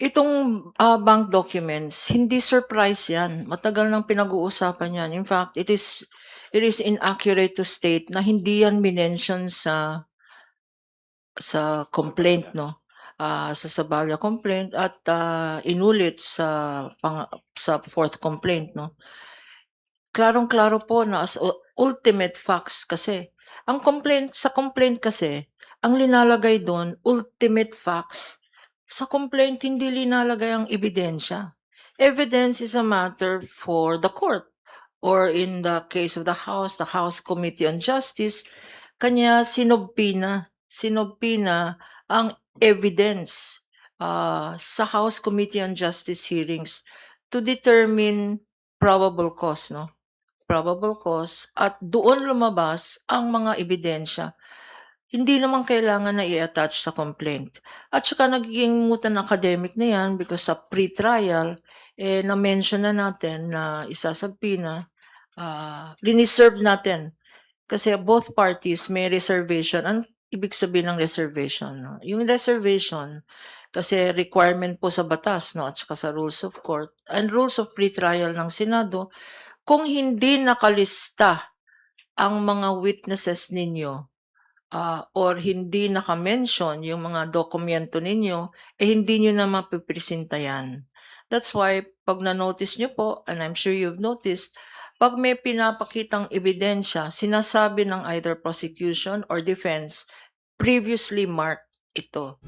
Itong, bank documents, hindi surprise 'yan, matagal nang pinag-uusapan 'yan. In fact, it is inaccurate to state na hindi 'yan minention sa complaint 'no, sa Sabaya complaint at, inulit sa 4th complaint 'no. Klarong-klaro po na as ultimate facts kasi. Sa complaint kasi, ang linalagay dun ultimate facts. Sa complaint hindi linalagay ang ebidensya. Evidence is a matter for the court or in the case of the House Committee on Justice, kanya sinobpina ang evidence, sa House Committee on Justice hearings to determine probable cause 'no. Probable cause at doon lumabas ang mga ebidensya. Hindi naman kailangan na i-attach sa complaint. At saka nagiging moot and academic na 'yan because sa pre-trial, na-mention na natin na isasubpoena, riniserve natin. Kasi both parties may reservation. Anong ibig sabihin ng reservation 'no? Yung reservation kasi requirement po sa batas 'no at saka sa rules of court and rules of pre-trial ng Senado, kung hindi nakalista ang mga witnesses ninyo, or hindi naka-mention yung mga dokumento ninyo, hindi niyo na mapipresenta yan. That's why 'pag na-notice niyo po, and I'm sure you've noticed, 'pag may pinapakitang ebidensya, sinasabi ng either prosecution or defense, previously marked ito.